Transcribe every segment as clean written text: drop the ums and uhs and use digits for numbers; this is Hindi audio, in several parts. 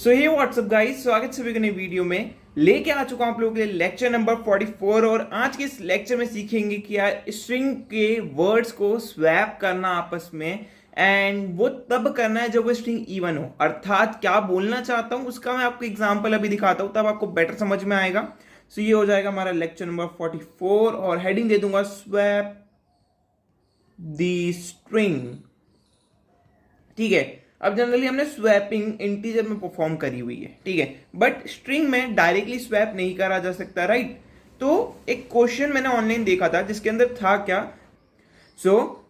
सो हे व्हाट्सअप गाइस, स्वागत सभी को नई वीडियो में। लेके आ चुका हूं आप लोगों के लिए लेक्चर नंबर 44 और आज के इस लेक्चर में सीखेंगे कि यार स्ट्रिंग के वर्ड्स को स्वैप करना आपस में, एंड वो तब करना है जब वो स्ट्रिंग इवन हो। अर्थात क्या बोलना चाहता हूं उसका मैं आपको एग्जांपल अभी दिखाता हूं, तब आपको बेटर समझ में आएगा। सो ये हो जाएगा हमारा लेक्चर नंबर 44 और हेडिंग दे दूंगा स्वैप द स्ट्रिंग। ठीक है, अब जनरली हमने स्वैपिंग इंटीजर में परफॉर्म करी हुई है, ठीक है, बट स्ट्रिंग में डायरेक्टली स्वैप नहीं करा जा सकता, राइट। तो एक क्वेश्चन मैंने ऑनलाइन देखा था जिसके अंदर था क्या,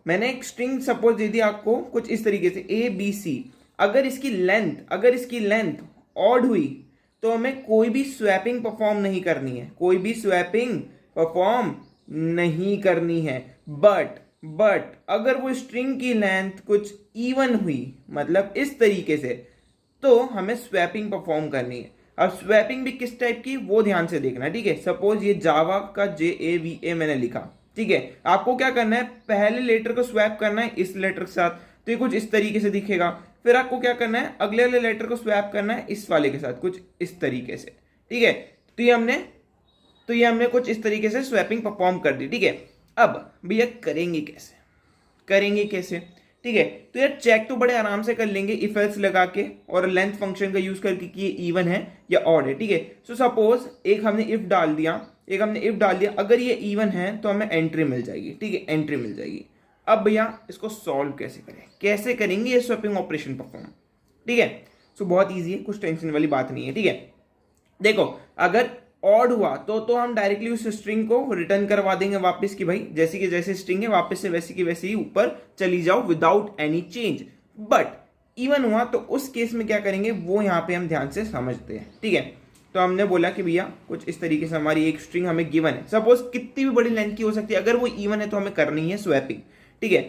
मैंने एक स्ट्रिंग सपोज दे दी आपको कुछ इस तरीके से ABC। अगर इसकी लेंथ ऑड हुई तो हमें कोई भी स्वैपिंग परफॉर्म नहीं करनी है, कोई भी स्वैपिंग परफॉर्म नहीं करनी है। बट अगर वो स्ट्रिंग की लेंथ कुछ इवन हुई, मतलब इस तरीके से, तो हमें स्वैपिंग परफॉर्म करनी है। अब स्वैपिंग भी किस टाइप की वो ध्यान से देखना, ठीक है। सपोज ये जावा का JAVA मैंने लिखा, ठीक है। आपको क्या करना है, पहले लेटर को स्वैप करना है इस लेटर के साथ, तो ये कुछ इस तरीके से दिखेगा। फिर आपको क्या करना है, अगले वाले लेटर को स्वैप करना है इस वाले के साथ, कुछ इस तरीके से, ठीक है। तो ये हमने कुछ इस तरीके से स्वैपिंग परफॉर्म कर दी, ठीक है। अब भैया करेंगे कैसे, ठीक है। तो यार चेक तो बड़े आराम से कर लेंगे इफ एल्स लगा के और लेंथ फंक्शन का यूज करके कि ये इवन है या ऑड है, ठीक है। सो सपोज एक हमने इफ डाल दिया, अगर ये इवन है तो हमें एंट्री मिल जाएगी, ठीक है, एंट्री मिल जाएगी। अब भैया इसको सॉल्व कैसे करेंगे ये स्वैपिंग ऑपरेशन परफॉर्म, ठीक है। सो बहुत ईजी है, कुछ टेंशन वाली बात नहीं है, ठीक है। देखो अगर ऑड हुआ तो हम डायरेक्टली उस स्ट्रिंग को रिटर्न करवा देंगे वापस कि भाई जैसी की जैसे स्ट्रिंग है वापस से वैसी की वैसी ही ऊपर चली जाओ without any change. But even हुआ तो उस केस में क्या करेंगे वो यहां पे हम ध्यान से समझते हैं, ठीक है। तो हमने बोला कि भैया कुछ इस तरीके से हमारी एक स्ट्रिंग हमें गिवन है, सपोज कितनी भी बड़ी लेंथ की हो सकती है, अगर वो इवन है तो हमें करनी है स्वैपिंग, ठीक है।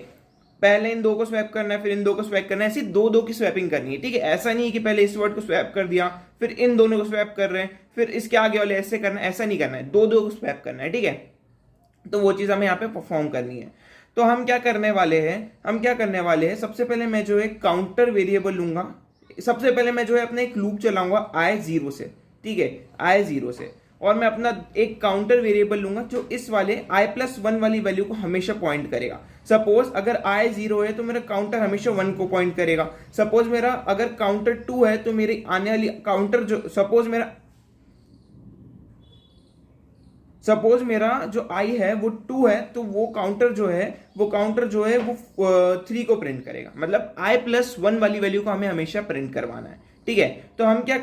पहले इन दो को स्वैप करना है, फिर इन दो को स्वैप करना है, ऐसी दो की स्वैपिंग करनी है, ठीक है। ऐसा नहीं है कि पहले इस वर्ड को स्वैप कर दिया फिर इन दोनों को स्वैप कर रहे हैं फिर इसके आगे वाले ऐसे करना है, ऐसा नहीं करना है, दो को स्वैप करना है, ठीक है। तो वो चीज हमें यहाँ पे परफॉर्म करनी है। तो हम क्या करने वाले हैं, सबसे पहले मैं जो है काउंटर वेरिएबल लूंगा। सबसे पहले मैं जो है अपना एक लूप चलाऊंगा I0 से, ठीक है, I0 से, और मैं अपना एक काउंटर वेरिएबल लूंगा जो इस वाले I+1 वाली वैल्यू को हमेशा पॉइंट करेगा। सपोज अगर I0 है तो मेरा काउंटर हमेशा 1 को पॉइंट करेगा। सपोज मेरा अगर काउंटर 2 है तो मेरी आने वाली काउंटर जो सपोज मेरा जो I है वो 2 है तो वो काउंटर जो है वो 3 को प्रिंट करेगा। मतलब I+1 वाली वैल्यू को हमें हमेशा प्रिंट करवाना है, ठीक है। तो हम क्या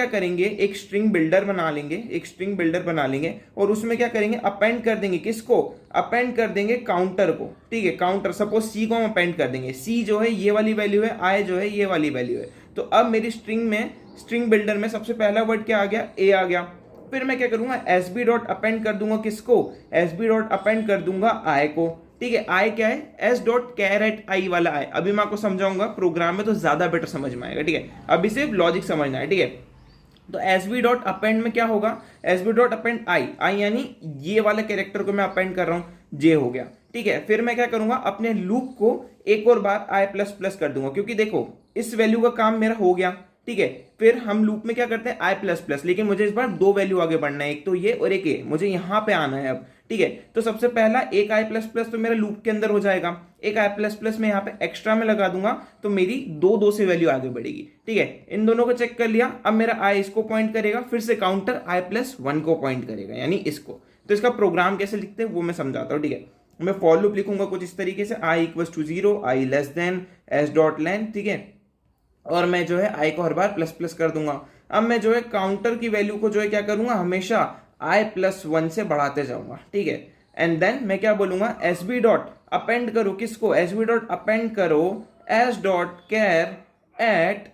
करेंगे, एक स्ट्रिंग बिल्डर बना लेंगे और उसमें क्या करेंगे, अपेंड कर देंगे, किसको अपेंड कर देंगे, काउंटर को, ठीक है। काउंटर सपोज C को हम अपेंड कर देंगे, C जो है ये वाली वैल्यू है, I जो है ये वाली वैल्यू है। तो अब मेरी स्ट्रिंग बिल्डर में सबसे पहला वर्ड क्या आ गया, A आ गया। फिर मैं क्या करूंगा, SB डॉट अपेंड कर दूंगा, किसको, SB डॉट अपेंड कर दूंगा I को, ठीक है। I क्या है, S डॉट कैरेट I वाला I। अभी मैं आपको समझाऊंगा प्रोग्राम में तो ज्यादा बेटर समझ में आएगा, ठीक है। अभी सिर्फ लॉजिक समझना है, ठीक है। तो SB डॉट अपेंड में क्या होगा, SB डॉट अपेंड I यानी ये वाला कैरेक्टर को मैं अपेंड कर रहा हूं, J हो गया, ठीक है। फिर मैं क्या करूंगा, अपने लूप को एक और बार I++ कर दूंगा, क्योंकि देखो इस वैल्यू का काम मेरा हो गया, ठीक है। फिर हम लूप में क्या करते हैं I++, लेकिन मुझे इस बार दो वैल्यू आगे बढ़ना है, एक तो ये और एक ये, मुझे यहां पे आना है अब, ठीक है। तो सबसे पहला एक I++ तो मेरा लूप के अंदर हो जाएगा, एक I++ में यहाँ पे एक्स्ट्रा में लगा दूंगा तो मेरी दो से वैल्यू आगे बढ़ेगी, ठीक है। इन दोनों को चेक कर लिया। अब मेरा I इसको पॉइंट करेगा, फिर से काउंटर I+1 को पॉइंट करेगा, यानी इसको। तो इसका प्रोग्राम कैसे लिखते हैं वो मैं समझाता हूँ, ठीक है। मैं फॉर लूप लिखूंगा कुछ इस तरीके से, I = 0, I < S dot length, ठीक है। और मैं जो है I को हर बार प्लस कर दूंगा। अब मैं जो है काउंटर की वैल्यू को जो है क्या करूंगा, हमेशा I+1 से बढ़ाते जाऊंगा, ठीक है। एंड देन मैं क्या बोलूंगा, SB डॉट अपेंड करो, किसको, SB डॉट अपेंड करो S dot char at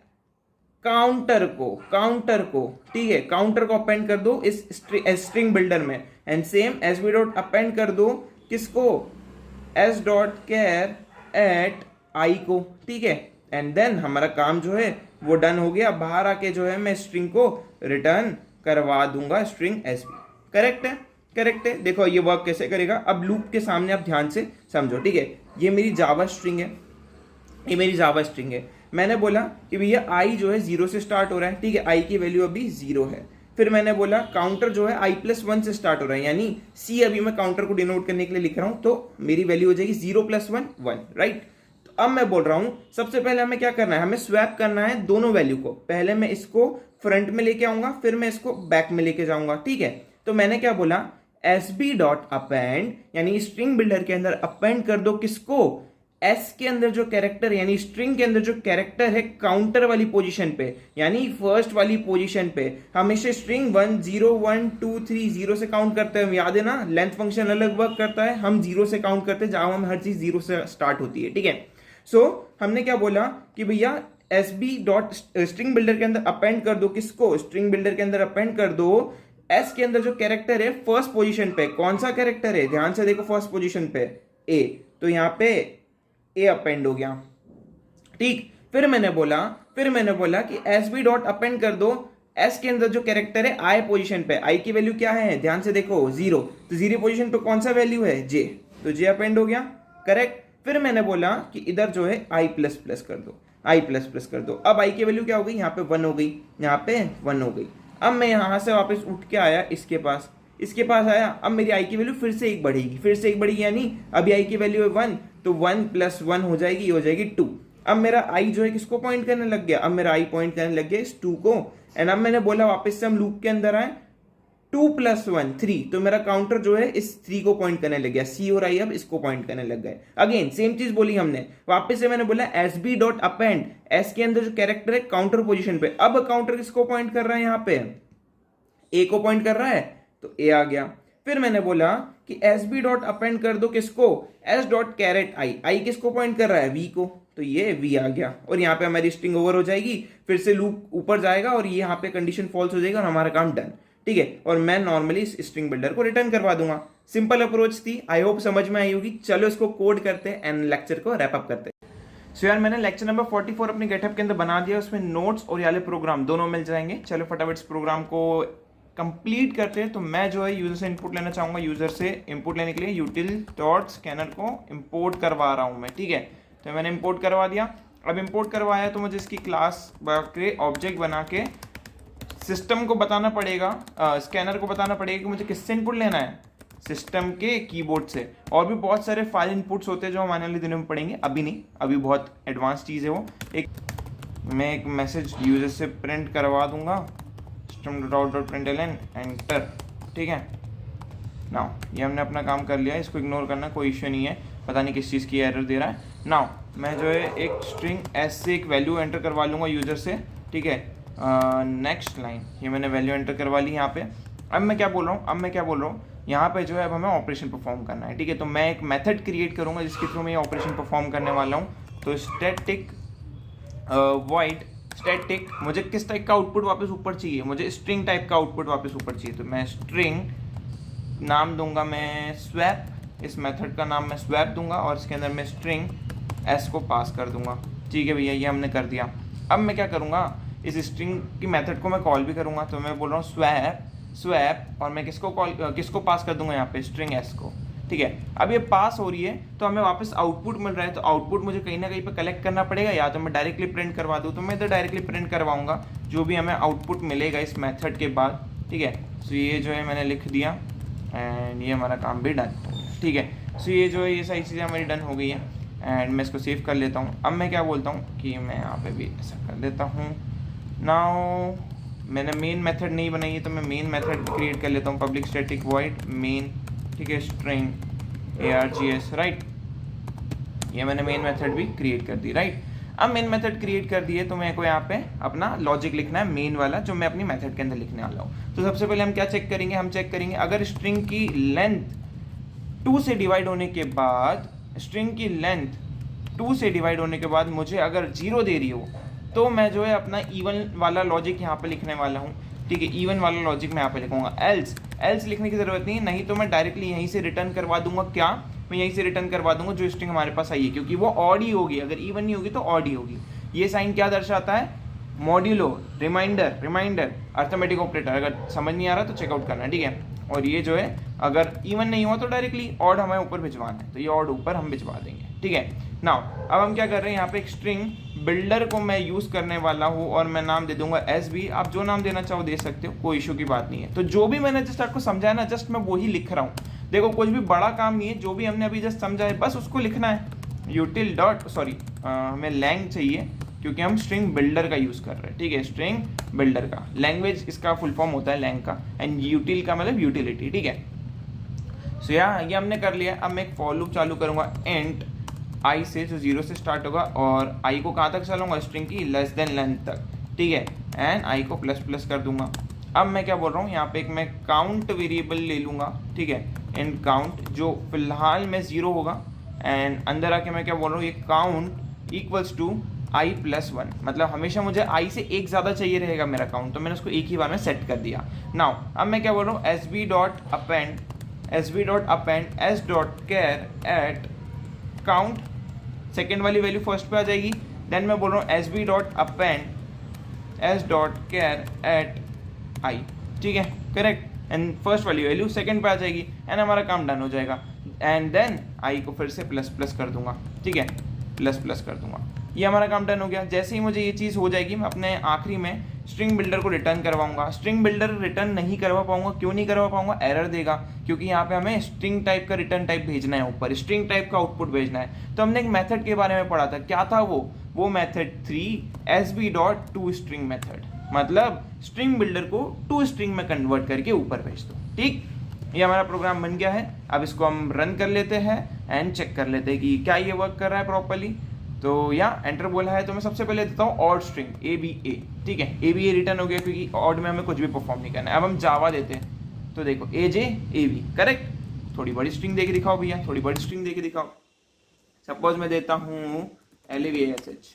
counter को, ठीक है। काउंटर को अपेंड कर दो इस स्ट्रिंग बिल्डर में, and same SB dot append कर दो किसको, S dot char at I को, ठीक है। एंड देन हमारा काम जो है वो डन हो गया। बाहर आके जो है मैं स्ट्रिंग को रिटर्न करवा दूंगा, स्ट्रिंग SB। करेक्ट है। देखो ये वर्क कैसे करेगा, अब लूप के सामने आप ध्यान से समझो, ठीक है। ये मेरी जावा स्ट्रिंग है, मैंने बोला कि भैया आई जो है 0 से स्टार्ट हो रहा है, ठीक है, आई की वैल्यू अभी 0 है। फिर मैंने बोला काउंटर जो है i+1 से स्टार्ट हो रहा है, यानी c अभी मैं काउंटर को डिनोट करने के लिए लिख रहा हूं, तो मेरी वैल्यू हो जाएगी 0 + 1 1, राइट। तो अब मैं बोल रहा हूं सबसे पहले हमें क्या करना है, हमें स्वैप करना है दोनों वैल्यू को। पहले मैं इसको फ्रंट में लेके आऊंगा, फिर मैं इसको बैक में लेके जाऊंगा, ठीक है। तो मैंने क्या बोला, sb.append यानी स्ट्रिंग बिल्डर के अंदर अपेंड कर दो किसको, एस के अंदर जो कैरेक्टर यानी स्ट्रिंग के अंदर जो कैरेक्टर है काउंटर वाली पोजीशन पे, यानी फर्स्ट वाली पोजीशन पे। हमेशा स्ट्रिंग 1 0 1 2 3 0 से काउंट करते हैं, याद है ना, लेंथ फंक्शन अलग वर्क करता है, हम 0 से काउंट करते हैं, जावा में हर चीज 0 से स्टार्ट होती है, ठीक है। सो हमने क्या बोला कि भैया एसबी डॉट स्ट्रिंग बिल्डर के अंदर अपेंड कर दो किसको, स्ट्रिंग बिल्डर के अंदर अपेंड कर दो एस के अंदर जो कैरेक्टर है फर्स्ट पोजीशन पे। कौन सा कैरेक्टर है, ध्यान से देखो, फर्स्ट पोजीशन पे ए, तो यहाँ पे ए अपेंड हो गया, ठीक। फिर मैंने बोला कि एसबी डॉट अपेंड कर दो एस के अंदर जो कैरेक्टर है आई पोजीशन पे। आई की वैल्यू क्या है, ध्यान से देखो 0, तो 0 पोजीशन पे कौन सा वैल्यू है, जे, तो जे अपेंड हो गया, करेक्ट। फिर मैंने बोला कि इधर जो है i++ कर दो, i++ कर दो। अब i की वैल्यू क्या हो गई, यहाँ पे 1 हो गई, यहाँ पे 1 हो गई। अब मैं यहाँ से वापस उठ के आया इसके पास आया, अब मेरी i की वैल्यू फिर से एक बढ़ेगी, यानी अभी i की वैल्यू है 1, तो 1 + 1 हो जाएगी 2। अब मेरा i जो है किसको पॉइंट करने लग गया, अब मेरा i पॉइंट करने लग गया इस 2 को। एंड अब मैंने बोला वापस से हम लूप के अंदर आए, 2 + 1 3, तो मेरा काउंटर जो है इस 3 को पॉइंट करने लग गया, c और i अब इसको पॉइंट करने लग गए। अगेन सेम चीज बोली हमने, वापस से मैंने बोला sb.append s के अंदर जो कैरेक्टर है काउंटर पोजीशन पे। अब काउंटर किसको पॉइंट कर रहा है, यहाँ पे a को पॉइंट कर रहा है, तो a आ गया। फिर मैंने बोला कि sb.append कर दो किसको, s.caret i किसको पॉइंट कर रहा है, v को, तो ये v आ गया, और यहाँ पे हमारी स्ट्रिंग ओवर हो जाएगी, फिर से लूप ऊपर जाएगा और ये यहाँ पे कंडीशन फॉल्स हो जाएगा और हमारा काम डन, ठीक है। और मैं नॉर्मली इस स्ट्रिंग बिल्डर को रिटर्न करवा दूंगा। सिंपल अप्रोच थी, आई होप समझ में आई होगी। चलो इसको कोड करते हैं एंड लेक्चर को रैप अप करते हैं। सो यार मैंने लेक्चर नंबर 44 अपने गेटअप के अंदर बना दिया, उसमें नोट्स और याले प्रोग्राम दोनों मिल जाएंगे। चलो फटाफट इस प्रोग्राम को कंप्लीट करते हैं। तो मैं जो है यूजर से इनपुट लेना चाहूंगा, यूजर से इनपुट लेने के लिए util.scanner को इंपोर्ट करवा रहा हूं मैं, ठीक है। तो मैंने इंपोर्ट करवा दिया। अब इंपोर्ट करवाया तो मुझे इसकी क्लास के ऑब्जेक्ट बना के सिस्टम को बताना पड़ेगा, स्कैनर को बताना पड़ेगा कि मुझे किससे इनपुट लेना है, सिस्टम के कीबोर्ड से। और भी बहुत सारे फाइल इनपुट्स होते हैं जो हम आने वाले दिनों में पढ़ेंगे, अभी नहीं, अभी बहुत एडवांस चीज़ है वो। मैं एक मैसेज यूजर से प्रिंट करवा दूंगा, system.out.println एंटर, ठीक है। नाउ ये हमने अपना काम कर लिया, इसको इग्नोर करना, कोई इश्यू नहीं है, पता नहीं किस चीज़ की एरर दे रहा है। नाउ मैं जो है एक स्ट्रिंग एस से एक वैल्यू एंटर करवा लूँगा यूजर से, ठीक है। नेक्स्ट लाइन, ये मैंने वैल्यू एंटर करवा ली यहाँ पे। अब मैं क्या बोल रहा हूँ, यहाँ पे जो है अब हमें ऑपरेशन परफॉर्म करना है, ठीक है। तो मैं एक मेथड क्रिएट करूँगा जिसके थ्रू मैं ये ऑपरेशन परफॉर्म करने वाला हूँ। तो स्टैटिक वॉइड स्टैटिक, मुझे किस टाइप का आउटपुट वापस ऊपर चाहिए, मुझे स्ट्रिंग टाइप का आउटपुट वापस ऊपर चाहिए। तो मैं स्ट्रिंग नाम दूंगा मैं स्वैप, इस मेथड का नाम मैं स्वैप दूंगा और इसके अंदर मैं स्ट्रिंग एस को पास कर दूंगा, ठीक है भैया, ये हमने कर दिया। अब मैं क्या करूँगा, इस स्ट्रिंग की मेथड को मैं कॉल भी करूँगा। तो मैं बोल रहा हूँ स्वैप और मैं किसको पास कर दूंगा, यहाँ पे स्ट्रिंग एस को, ठीक है। अब ये पास हो रही है तो हमें वापस आउटपुट मिल रहा है, तो आउटपुट मुझे कहीं ना कहीं पे कलेक्ट करना पड़ेगा, या तो मैं डायरेक्टली प्रिंट करवा दूँ, तो मैं इधर डायरेक्टली प्रिंट करवाऊंगा जो भी हमें आउटपुट मिलेगा इस मेथड के बाद, ठीक है। सो ये जो है मैंने लिख दिया एंड ये हमारा काम भी डन, ठीक है। सो ये जो है ये सारी चीज़ें हमारी डन हो गई है एंड मैं इसको सेव कर लेता हूँ। अब मैं क्या बोलता हूँ कि मैं यहाँ पे भी ऐसा कर देता हूँ। नाउ मैंने मेन मेथड नहीं बनाई है तो मैं मेन मेथड क्रिएट कर लेता हूँ, पब्लिक स्टैटिक वॉइड मेन, ठीक है, स्ट्रिंग args, राइट। ये मैंने मेन मेथड भी क्रिएट कर दी, राइट। अब मेन मेथड क्रिएट कर दिए तो मेरे को यहाँ पे अपना लॉजिक लिखना है मेन वाला, जो मैं अपनी मेथड के अंदर लिखने वाला हूँ। तो सबसे पहले हम क्या चेक करेंगे, हम चेक करेंगे अगर स्ट्रिंग की लेंथ 2 से डिवाइड होने के बाद, स्ट्रिंग की लेंथ 2 से डिवाइड होने के बाद मुझे अगर 0 दे रही हो तो मैं जो है अपना इवन वाला लॉजिक यहाँ पे लिखने वाला हूँ, ठीक है। इवन वाला लॉजिक मैं यहाँ पे लिखूंगा। एल्स लिखने की जरूरत नहीं तो मैं डायरेक्टली यहीं से रिटर्न करवा दूंगा। क्या, मैं यहीं से रिटर्न करवा दूंगा जो स्ट्रिंग हमारे पास आई है, क्योंकि वो ऑड ही होगी, अगर इवन नहीं होगी तो ऑड ही होगी। ये साइन क्या दर्शाता है, मॉड्यूलो, रिमाइंडर अर्थमेटिक ऑपरेटर। अगर समझ नहीं आ रहा तो चेकआउट करना, ठीक है। और ये जो है अगर इवन नहीं हुआ तो डायरेक्टली ऑड हमें ऊपर भिजवाना है, तो ये ऑड ऊपर हम भिजवा देंगे, ठीक है। नाउ अब हम क्या कर रहे हैं, यहाँ पे एक स्ट्रिंग बिल्डर को मैं यूज़ करने वाला हूँ और मैं नाम दे दूंगा SB। आप जो नाम देना चाहो दे सकते हो, कोई इशू की बात नहीं है। तो जो भी मैंने जस्ट आपको समझाया ना, जस्ट मैं वही लिख रहा हूँ। देखो कुछ भी बड़ा काम नहीं है, जो भी हमने अभी जस्ट समझा है बस उसको लिखना है। यूटिल डॉट सॉरी हमें लैंग चाहिए क्योंकि हम स्ट्रिंग बिल्डर का यूज़ कर रहे हैं, ठीक है। स्ट्रिंग बिल्डर का लैंग्वेज इसका फुल फॉर्म होता है लैंग का, एंड यूटिल का मतलब यूटिलिटी, ठीक है। सो ये हमने कर लिया। अब मैं एक फॉर लूप चालू करूंगा इंट आई से, जो 0 से स्टार्ट होगा, और आई को कहाँ तक चलाऊंगा, स्ट्रिंग की लेस देन लेंथ तक, ठीक है। एंड आई को प्लस प्लस कर दूंगा। अब मैं क्या बोल रहा हूँ, यहाँ पे एक मैं काउंट वेरिएबल ले लूंगा, ठीक है, इंट काउंट, जो फिलहाल में 0 होगा। एंड अंदर आके मैं क्या बोल रहा हूँ, ये count equals to I plus 1, मतलब हमेशा मुझे आई से एक ज़्यादा चाहिए रहेगा मेरा काउंट, तो मैंने उसको एक ही बार में सेट कर दिया। नाउ अब मैं क्या बोल रहा हूँ, SB dot append S dot char at count, second वाली वैल्यू फर्स्ट पे आ जाएगी। देन मैं बोल रहा हूँ SB dot append S dot char at I, ठीक है, करेक्ट। एंड फर्स्ट वाली वैल्यू सेकेंड पे आ जाएगी एंड हमारा काम डन हो जाएगा। एंड देन आई को फिर से प्लस प्लस कर दूंगा, ठीक है, प्लस प्लस कर दूंगा। ये हमारा काम डन हो गया। जैसे ही मुझे ये चीज़ हो जाएगी, मैं अपने आखिरी में स्ट्रिंग बिल्डर को रिटर्न करवाऊंगा। स्ट्रिंग बिल्डर रिटर्न नहीं करवा पाऊंगा, क्यों नहीं करवा पाऊंगा, एरर देगा, क्योंकि यहाँ पे हमें स्ट्रिंग टाइप का रिटर्न टाइप भेजना है, ऊपर स्ट्रिंग टाइप का आउटपुट भेजना है। तो हमने एक मेथड के बारे में पढ़ा था, क्या था वो method 3 sb to string method, मतलब स्ट्रिंग बिल्डर को टू स्ट्रिंग में कन्वर्ट करके ऊपर भेज दो, ठीक। ये हमारा प्रोग्राम बन गया है। अब इसको हम रन कर लेते हैं एंड चेक कर लेते हैं कि क्या ये वर्क कर रहा है प्रॉपर्ली। तो यहाँ एंटर बोला है, तो मैं सबसे पहले देता हूँ ऑड स्ट्रिंग ABA, ठीक है, ABA रिटर्न हो गया क्योंकि ऑड में हमें कुछ भी परफॉर्म नहीं करना है। अब हम जावा देते हैं, तो देखो AJAB, करेक्ट। थोड़ी बड़ी स्ट्रिंग दे के दिखाओ भैया, थोड़ी बड़ी स्ट्रिंग दे के दिखाओ। सपोज मैं देता हूँ LAVASH,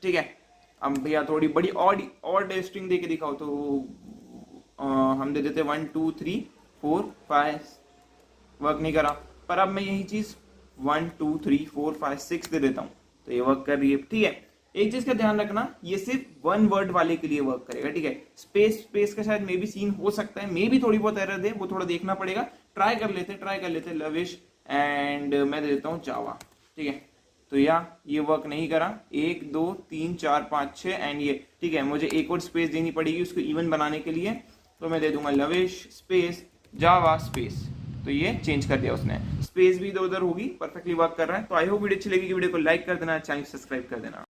ठीक है। अब भैया थोड़ी बड़ी ऑड स्ट्रिंग दे के दिखाओ, तो हम दे देते 1 2 3 4 5, वर्क नहीं करा। पर अब मैं यही चीज 1 2 3 4 5 6 दे देता हूँ, तो ये वर्क कर रही है, ठीक है। एक चीज का ध्यान रखना, ये सिर्फ वन वर्ड वाले के लिए वर्क करेगा, ठीक है। स्पेस का शायद मे बी सीन हो सकता है, मे बी थोड़ी बहुत एरर दे, वो थोड़ा देखना पड़ेगा। ट्राई कर लेते लविश, एंड मैं दे देता हूँ जावा, ठीक है। तो ये वर्क नहीं करा, 1 2 3 4 5 6 एंड ये, ठीक है। मुझे एक और स्पेस देनी पड़ेगी उसको इवन बनाने के लिए, तो मैं दे दूंगा लविश स्पेस जावा स्पेस, तो ये चेंज कर दिया उसने, स्पेस भी इधर उधर होगी, परफेक्टली वर्क कर रहा है। तो आई होप वीडियो अच्छी लगी, वीडियो को लाइक कर देना, चैनल सब्सक्राइब कर देना।